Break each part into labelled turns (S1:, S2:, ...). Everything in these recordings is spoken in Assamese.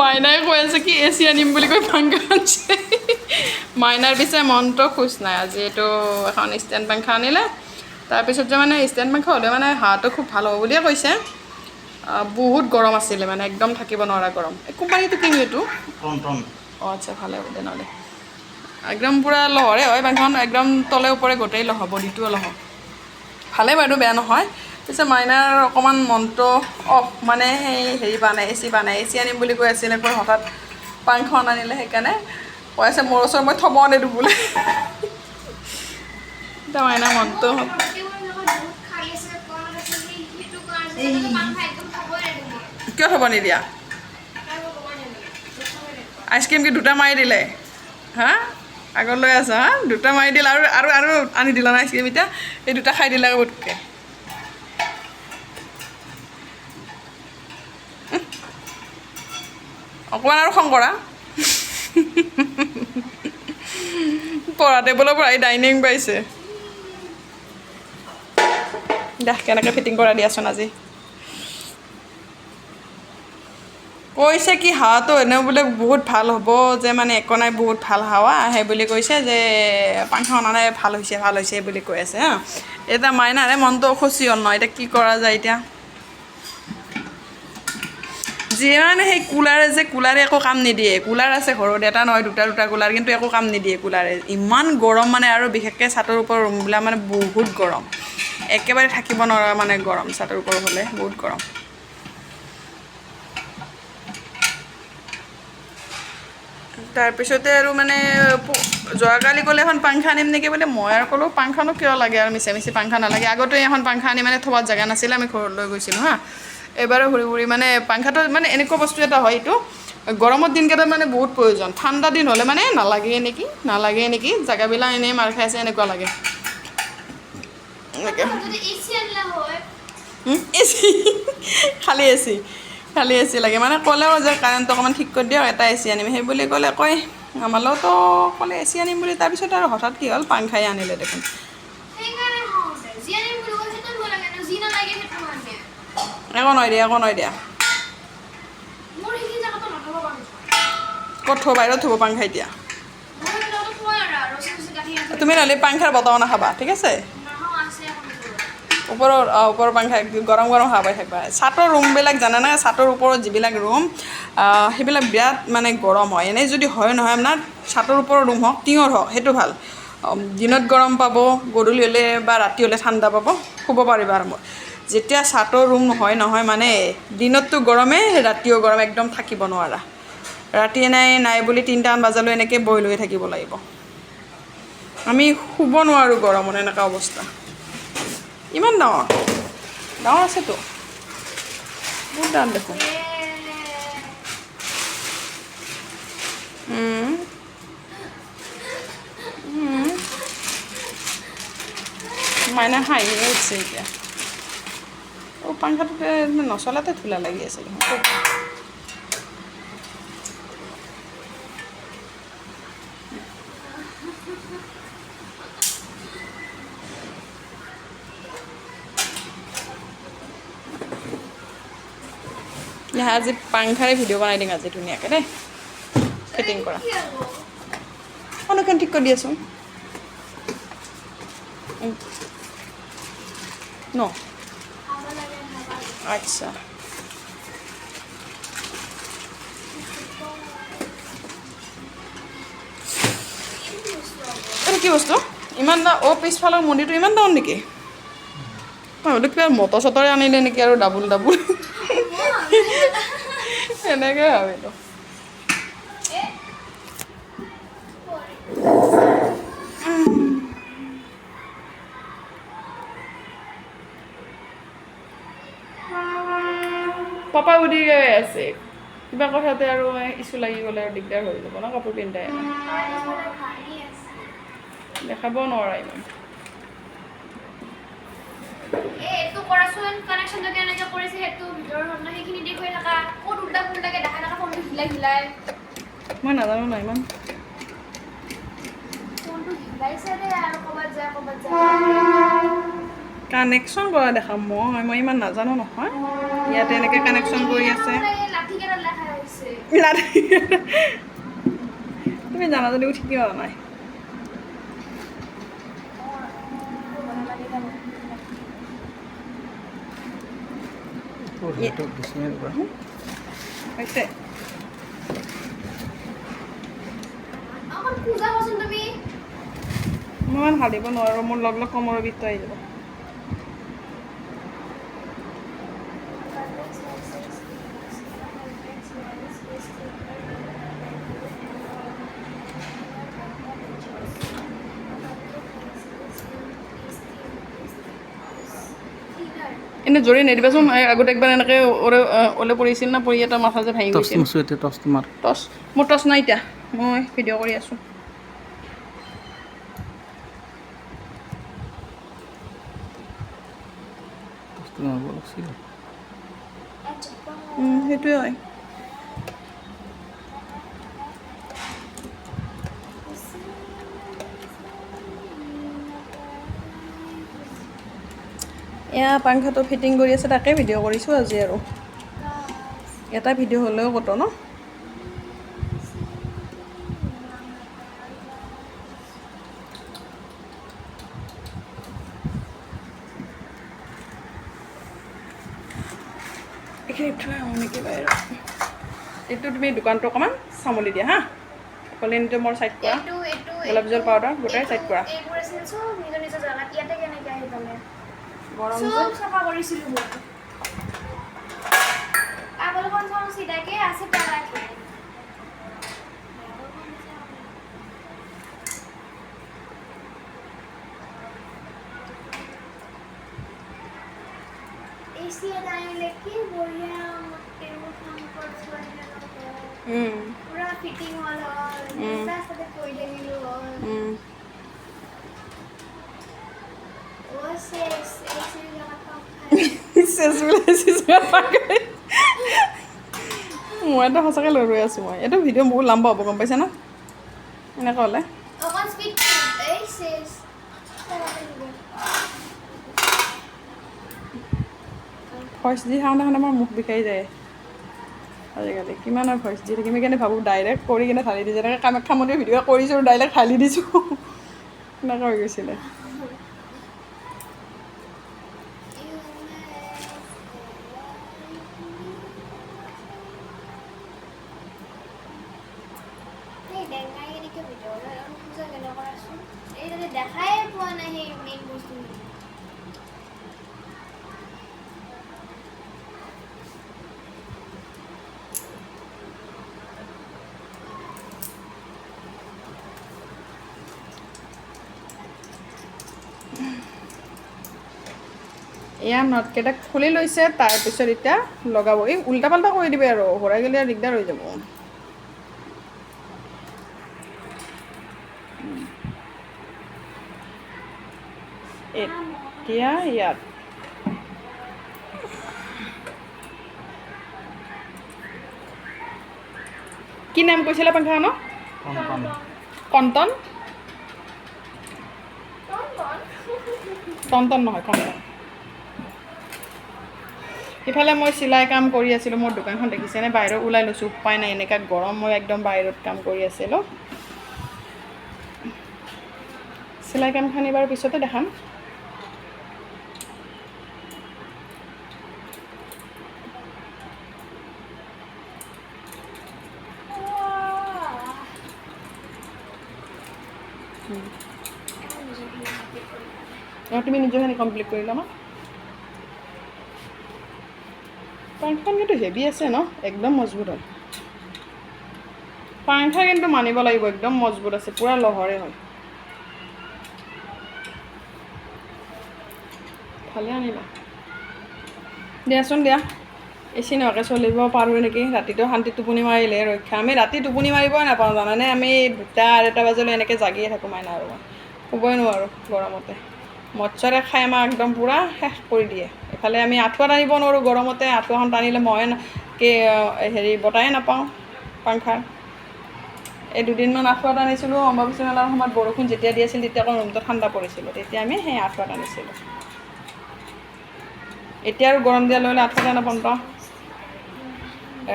S1: মাইনাই কৈ আছে কি এচি আনিম বুলি কৈ পাংখা আনিছে মাইনাৰ পিছে মনটো খুচ নাই আজি এইটো এখন ষ্টেণ্ড পাংখা আনিলে তাৰপিছত যে মানে ষ্টেণ্ড পাংখা হ'লে মানে হাৱাটো খুব ভাল হ'ব বুলিয়ে কৈছে বহুত গৰম আছিলে মানে একদম থাকিব নোৱাৰা গৰম এই কোম্পানীটো কিনো এইটো অঁ আচ্ছা ভালে হ'ব তেনেহ'লে একদম পূৰা লহৰে হয় পাংখাখন একদম তলে ওপৰে গোটেই লহ বডিটোও লহ ভালে বাৰু বেয়া নহয় পিছে মাইনাৰ অকণমান মনটো অফ মানে সেই হেৰি পোৱা নাই এ চি আনিম বুলি কৈ আছিলে কৈ হঠাৎ পাংখাখন আনিলে সেইকাৰণে কৈ আছে মোৰ ওচৰত মই থ'ব নিদিওঁ বোলে এতিয়া মাইনাৰ মনটো কিয় থ'ব নিদিয়া আইচক্ৰীম কি দুটা মাৰি দিলে হা আগত লৈ আছা হা দুটা মাৰি দিলে আৰু আৰু আৰু আনি দিলা না আইচক্ৰীম এতিয়া এই দুটা খাই দিলে গোটকে অকণমান আৰু খং কৰা পঢ়া টেবুলৰ পৰা এই ডাইনিং পাইছে দে কেনেকৈ ফিটিং কৰা দিয়াচোন আজি কৈছে কি হাৱাটো এনেও বোলে বহুত ভাল হ'ব যে মানে একো নাই বহুত ভাল হাৱা আহে বুলি কৈছে যে পাংখাখন আনে ভাল হৈছে বুলি কৈ আছে হা এতিয়া মাইনাৰে মনটো খুচি হ'ল নহয় এতিয়া কি কৰা যায় এতিয়া যিমানে সেই কুলাৰে একো কাম নিদিয়ে কুলাৰ আছে ঘৰত এটা নহয় দুটা কুলাৰ কিন্তু একো কাম নিদিয়ে কুলাৰে ইমান গৰম মানে আৰু বিশেষকৈ ছাতৰ ওপৰৰ ৰুমবিলাক মানে বহুত গৰম একেবাৰে থাকিব নোৱাৰা মানে গৰম ছাতৰ ওপৰ হ'লে বহুত গৰম তাৰপিছতে আৰু মানে যোৱাকালি ক'লে এখন পাংখা আনিম নেকি বোলে মই আৰু ক'লোঁ পাংখানো কিয় লাগে আৰু মিছা পাংখা নালাগে আগতে এখন পাংখা আনি মানে থোৱাত জেগা নাছিলে আমি ঘৰত লৈ গৈছিলোঁ হা এবাৰো ঘূৰি মানে পাংখাটো মানে এনেকুৱা বস্তু এটা হয় এইটো গৰমৰ দিনকেইটাত মানে বহুত প্ৰয়োজন ঠাণ্ডা দিন হ'লে মানে নালাগে নেকি জেগাবিলাক এনেই মাৰ খাইছে এনেকুৱা লাগে খালী এ চি লাগে মানে ক'লেও যে কাৰেণ্টটো অকণমান ঠিক কৰি দিয়ক এটা এ চি আনিম সেই বুলি ক'লে কয় আমালৈতো ক'লে এ চি আনিম বুলি তাৰপিছত আৰু হঠাৎ কি হ'ল পাংখাই আনিলে দেখোন একো নহয় দিয়া ক'ত থ'ব বাহিৰত থ'ব পাংখা এতিয়া তুমি নহ'লে পাংখাৰ বতাহ নাখাবা ঠিক আছে ওপৰৰ পাংখা গৰম হাৱা পাই থাকিবা ছাতৰ ৰুমবিলাক জানানে ছাতৰ ওপৰত যিবিলাক ৰুম সেইবিলাক বিৰাট মানে গৰম হয় এনেই যদি হয় নহয় আপোনাৰ ছাতৰ ওপৰৰ ৰুম হওক টিঙৰ হওক সেইটো ভাল দিনত গৰম পাব গধূলি হ'লে বা ৰাতি হ'লে ঠাণ্ডা পাব শুব পাৰিবা আৰামত যেতিয়া ছাতৰ ৰুম নহয় মানে দিনততো গৰমেই ৰাতিও গৰম একদম থাকিব নোৱাৰা ৰাতি নাই বুলি 3টামান বজালৈ এনেকৈ বইল হৈ থাকিব লাগিব আমি শুব নোৱাৰোঁ গৰমত এনেকুৱা অৱস্থা ইমান ডাঙৰ আছেতো বহুত ডাঙৰ দেখোন মাইনা হাঁহি উঠছে এতিয়া পাংখাটোতে নচলাতে ধূলা লাগি আছে আজি পাংখাৰে ভিডিঅ' বনাই দিম আজি ধুনীয়াকৈ দেই ফিটিং কৰা অনুখন ঠিক কৰি দিয়াচোন ন আচ্ছা এইটো কি বস্তু ইমান পিছফালৰ মন্দিৰটো ইমান ডাঙৰ নেকি হয়তো কিবা মটৰ চটৰে আনিলে নেকি আৰু ডাবুল এনেকৈ ভাবিলোঁ পাপা উঠি গৈ আছে কিবা কথাতে আৰু ইছ্যু লাগি গ'লে আৰু দিগদাৰ হৈ যাব ন কাপোৰ পিন্ধাই দেখাব নোৱাৰা ইমান
S2: এইটো কৰাচোন কানেকশন যদি এনেকৈ কৰিছে সেইটো ভিতৰৰ ন সেইখিনি দেখুৱাই থাকা ক'ত উল্টা পুল্টাকৈ দেখা থকা ফোনটো হিলাই
S1: মই নাজানো না ইমান
S2: ফোনটো হিলাইছে দে আৰু ক'ৰবাত যায়
S1: কানেকশ্যন কৰা দেখাম মই ইমান নাজানো নহয় ইয়াতে এনেকৈ কানেকশ্যন কৰি আছে
S2: লাঠিকেইডাল দেখা হৈছে
S1: তুমি জানা যদি উঠি কিয় নাই হৈছে
S2: আমার পূজা পছন্দ তুমি
S1: মই ইমান হালিব নোৱাৰোঁ মোৰ লগ লগ কমৰ বিষটো আহি যাব এনে জোৰে নেদিবাচোন আগতে একবাৰ এনেকৈ ওলে পৰিছিল না পৰি এটা মাথা যে ভাঙি গৈছিল টচ মোৰ টচ নাই এতিয়া মই ভিডিঅ' কৰি আছোঁ সেইটোৱে হয় এয়া পাংখাটো ফিটিং কৰি আছে তাকে ভিডিঅ' কৰিছোঁ আজি আৰু এটা ভিডিঅ' হ'লেও কত ন এইখিনি থৈ আহোঁ নেকি বাহিৰত এইটো তুমি দোকানটো অকণমান চামলি দিয়া হা কলিনটো মোৰ চাইড কৰা গোলাপ জল পাউডাৰ গোটাই চাইড কৰা
S2: এইবোৰ আছিল চব নিজৰ নিজৰ জাগাত ইয়াতে কেনেকৈ আহি পালে
S1: গৰম
S2: চব চাফা কৰিছিলোঁ মই পাগলখন চাওঁ চিধাকে আছে পেলাকে এসি আনিলে কি বঢ়িয়া টেবুল কাম কৰিছোঁ পুৰা ফিটিং হ'ল ৰাস্তাতে কৈ দিলোঁ হ'ল
S1: মইতো সঁচাকৈ লৈ ৰৈ আছোঁ মই এইটো ভিডিঅ' বহুত লম্বা হ'ব গম পাইছে ন এনেকৈ হ'লে ভইচ দি খাওঁতে খাওঁতে মোৰ মুখ বিষাই যায় আজিকালি কিমান আৰু ভইচ দি থাকিম সেইকাৰণে ভাবোঁ ডাইৰেক্ট কৰি কিনে ঢালি দিছোঁ যেনেকৈ কামাখ্যা মন্দিৰ ভিডিঅ' কৰিছোঁ ডাইৰেক্ট ঢালি দিছোঁ এনেকুৱা হৈ গৈছিলে
S2: দেখাই পোৱা নাই সেই মেইন বস্তু
S1: এয়া নটকেইটা খুলি লৈছে তাৰপিছত এতিয়া লগাব এই উল্টা পাল্টা কৰি দিবে আৰু ঘূৰাই গ'লে আৰু দিগদাৰ হৈ যাব এতিয়া ইয়াত কি নাম কৈছিলে পাংখাখনৰ কণ্টন টনটন নহয় কণ্টন ইফালে মই চিলাই কাম কৰি আছিলোঁ মোৰ দোকানখন দেখিছেনে বাহিৰত ওলাই লৈছোঁ উপায় নাই এনেকুৱা গৰম মই একদম বাহিৰত কাম কৰি আছিলোঁ চিলাই কামখিনি বাৰু পিছতে দেখাম তুমি নিজৰখিনি কমপ্লিট কৰি ল'বা পাংখাখন কিন্তু হেভি আছে ন একদম মজবুত হয় পাংখা কিন্তু মানিব লাগিব একদম মজবুত আছে পুৰা লহৰে হয় ভালে আনিবা দিয়াচোন দিয়া এচি নোহোৱাকৈ চলিব পাৰোঁ নেকি ৰাতিটো শান্তিত টোপনি মাৰিলে ৰক্ষা আমি ৰাতি টোপনি মাৰিবই নাপাওঁ জানানে আমি 2টা 2:30 বজালৈ এনেকৈ জাগিয়ে থাকোঁ মাইনা আৰু মই শুবই নোৱাৰোঁ গৰমতে মচ্ছৰে খাই আমাক একদম পূৰা শেষ কৰি দিয়ে এফালে আমি আঁঠুৱা টানিব নোৱাৰোঁ গৰমতে আঁঠুৱাখন টানিলে মই হেৰি বতাহে নাপাওঁ পাংখাৰ এই 2 দিনমান আঁঠুৱা টানিছিলোঁ অম্বুবাচী মেলাৰ সময়ত বৰষুণ যেতিয়া দি আছিল তেতিয়া আকৌ ৰুমটো ঠাণ্ডা পৰিছিলোঁ তেতিয়া আমি সেই আঁঠুৱা টানিছিলোঁ এতিয়া আৰু গৰম দিয়া লৈ আঁঠুৱা টানা বন্ধ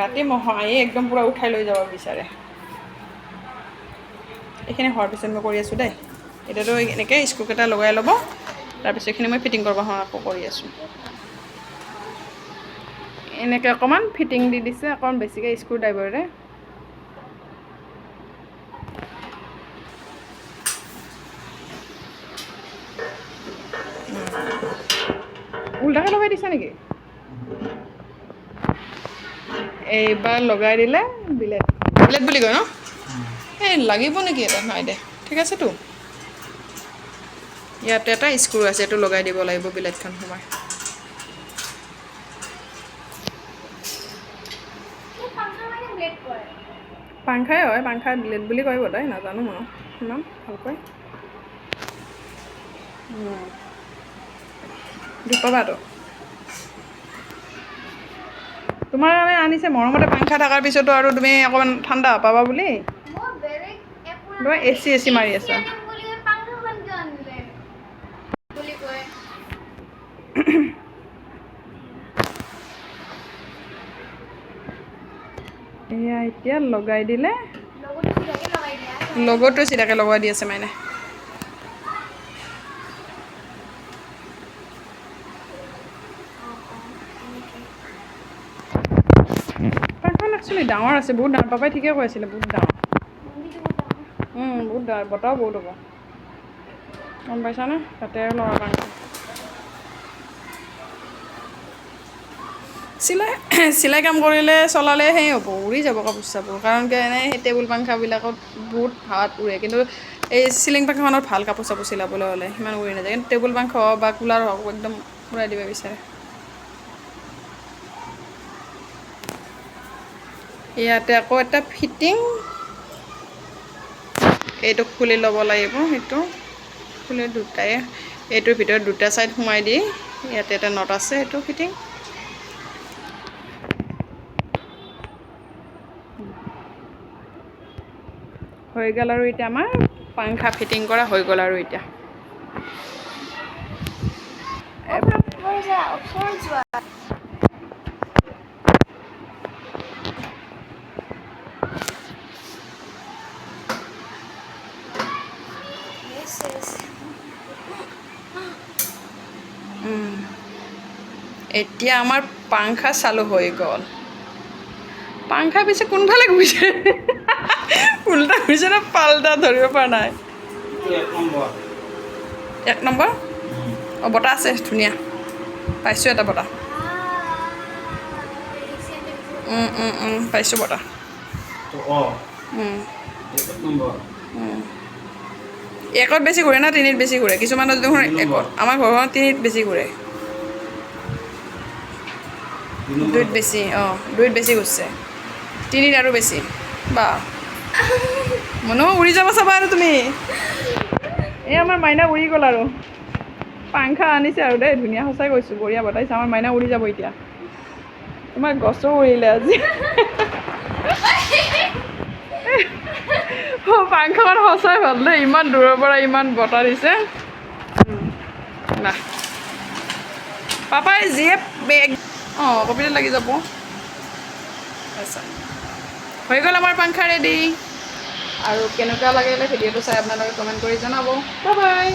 S1: ৰাতি মহাই একদম পূৰা উঠাই লৈ যাব বিচাৰে। এইখিনি হোৱাৰ পিছত মই কৰি আছোঁ দেই। এতিয়াতো এনেকৈ স্ক্ৰুকেইটা লগাই ল'ব, তাৰপিছত এইখিনি মই ফিটিং কৰিব আকৌ কৰি আছোঁ। এনেকৈ অকণমান ফিটিং দি দিছে, অকণমান বেছিকৈ স্ক্ৰু ড্ৰাইভাৰে। উল্টাকৈ লগাই দিছা নেকি? এইবাৰ লগাই দিলে বিলেট বিলেট বুলি কয় ন? এই লাগিব নেকি এটা? নাই দে, ঠিক আছেতো। ইয়াতে এটা স্ক্ৰু আছে, এইটো লগাই দিব লাগিব বিলেটখন সোমাই। পাংখাই হয়, পাংখা বিলেট বুলি কয় বোধ হয়, নাজানো মই ইমান ভালকৈ। দুখ পাবাতো। তোমাৰ মানে আনিছে মৰমতে পাংখা থকাৰ পিছতো আৰু তুমি অকণমান ঠাণ্ডা পাবা বুলি তোমাৰ এচি মাৰি আছা। এয়া এতিয়া লগাই দিলে, লগতো চিধাকৈ লগাই দি আছে মানে। পাংখাখন একচুৱেলি ডাঙৰ আছে, বহুত ডাঙৰ। পাপাই ঠিকে কৈ আছিলে, বহুত ডাঙৰ। বহুত ডাঙৰ, বতাহও বহুত হ'ব, গম পাইছানে? তাতে আৰু ল'ৰা পাংখা চিলাই কাম কৰিলে চলালে সেই হ'ব, উৰি যাব কাপোৰ চাপোৰ। কাৰণ কি এনেই সেই টেবুল পাংখাবিলাকত বহুত হাৱাত উৰে, কিন্তু এই চিলিং পাংখাখনত ভাল কাপোৰ চাপোৰ চিলাবলৈ হ'লে সিমান উৰি নাযায়। কিন্তু টেবুল পাংখা হওক বা কুলাৰ হওক একদম উৰাই দিব বিচাৰে। ইয়াতে আকৌ এটা ফিটিং, এইটো খুলি ল'ব লাগিব। সেইটো খুলি দুটাই এইটোৰ ভিতৰত দুটা ছাইড সোমাই দি ইয়াতে এটা নট আছে, সেইটো ফিটিং হৈ গ'ল। আৰু এতিয়া আমাৰ পাংখা ফিটিং কৰা হৈ গ'ল। আৰু এতিয়া এতিয়া আমাৰ পাংখা চালু হৈ গ'ল। পাংখা পিছে কোনফালে ঘূৰিছে? উল্টা ঘূৰিছে নে পাল্টা ধৰিব পৰা নাই। 1 নম্বৰ? অঁ, বতাহ আছে ধুনীয়া, পাইছোঁ এটা বতাহ। পাইছোঁ বতাহ। একত বেছি ঘূৰে না 3ত বেছি ঘূৰে? কিছুমানৰ দেখোন একত, আমাৰ ঘৰখনত 3ত বেছি ঘূৰে। 2ত বেছি, 2ত বেছি ঘূৰিছে, 3ত আৰু বেছি। বা মনো উৰি যাব চাবা আৰু তুমি। এই আমাৰ মাইনা উৰি গ'ল। আৰু পাংখা আনিছে আৰু দেই, ধুনীয়া, সঁচাই কৈছোঁ, বঢ়িয়া বতাইছে। আমাৰ মাইনা উৰি যাব এতিয়া। তোমাৰ গছো উৰিলে আজি। পাংখাখন সঁচাই ভাল দেই, ইমান দূৰৰ পৰা ইমান বতাহ দিছে না। পাপাই যিয়ে কপিলত লাগি যাব। আচ্ছা, হৈ গ'ল আমাৰ পাংখা ৰেডি। আৰু কেনেকুৱা লাগিলে ভিডিঅ'টো চাই আপোনালোকে কমেণ্ট কৰি জনাব। Bye bye.